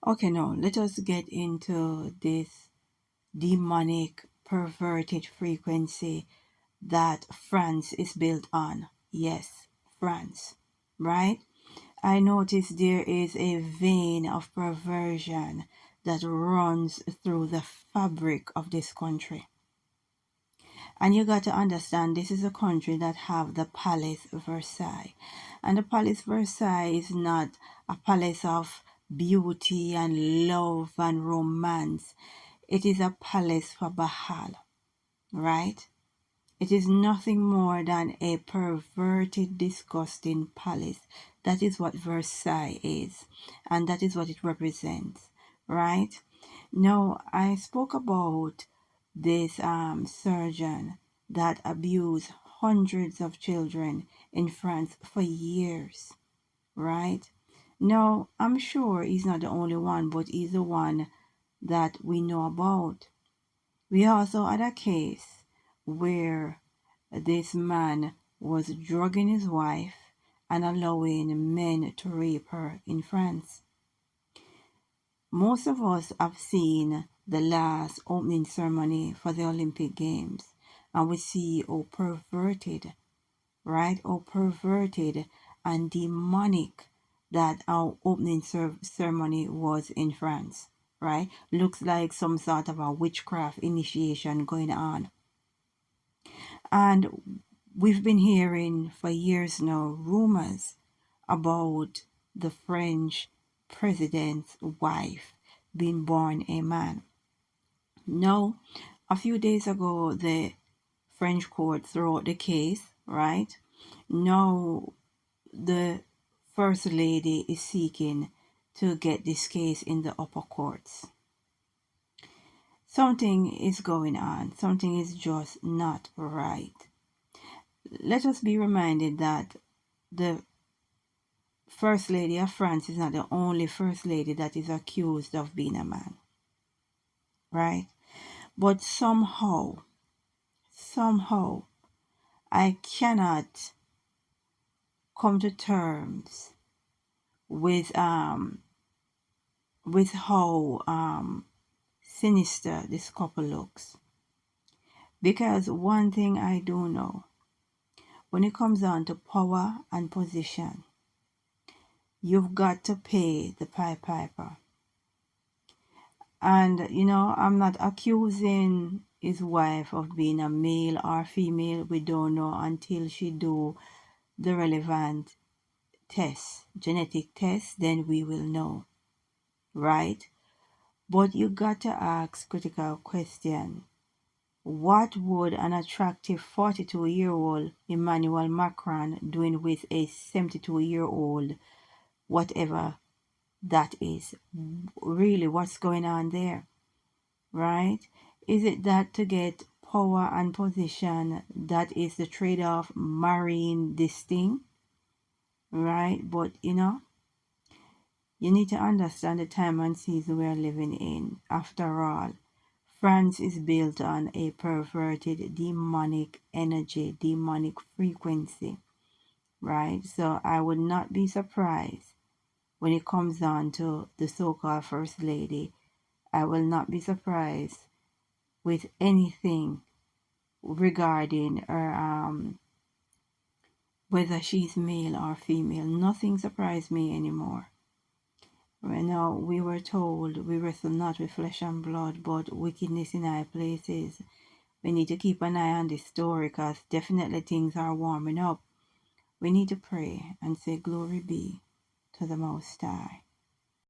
Okay, now let us get into this demonic, perverted frequency that France is built on. Yes, France, right? I notice there is a vein of perversion that runs through the fabric of this country. And you got to understand this is a country that have the Palace Versailles. And the Palace Versailles is not a palace of beauty and love and romance. It is a palace for Baal, right? It is nothing more than a perverted, disgusting palace. That is what Versailles is, and that is what it represents, right? Now, I spoke about this surgeon that abused hundreds of children in France for years, right? Now, I'm sure he's not the only one, but he's the one that we know about. We also had a case where this man was drugging his wife and allowing men to rape her in France. Most of us have seen the last opening ceremony for the Olympic Games, and we see how perverted, right? How perverted and demonic that our opening ceremony was in France, right? Looks like some sort of a witchcraft initiation going on. And we've been hearing for years now rumors about the French president's wife being born a man. Now, a few days ago, the French court threw out the case, right? Now, the First Lady is seeking to get this case in the upper courts. Something is going on. Something is just not right. Let us be reminded that the First Lady of France is not the only First Lady that is accused of being a man, right? But somehow, I cannot come to terms with how sinister this couple looks. Because one thing I do know, when it comes down to power and position, you've got to pay the piper. And, I'm not accusing his wife of being a male or female. We don't know until she do the relevant tests, genetic tests, then we will know, right? But you got to ask critical question. What would an attractive 42-year-old Emmanuel Macron doing with a 72-year-old, whatever that is? Really, what's going on there, right? Is it that to get power and position, that is the trade-off marrying this thing, right? But, you need to understand the time and season we are living in. After all, France is built on a perverted demonic energy, demonic frequency, right? So I would not be surprised when it comes down to the so-called First Lady. I will not be surprised with anything regarding her, whether she's male or female. Nothing surprised me anymore. Now, we were told we wrestle not with flesh and blood, but wickedness in high places. We need to keep an eye on this story because definitely things are warming up. We need to pray and say glory be to the Most High.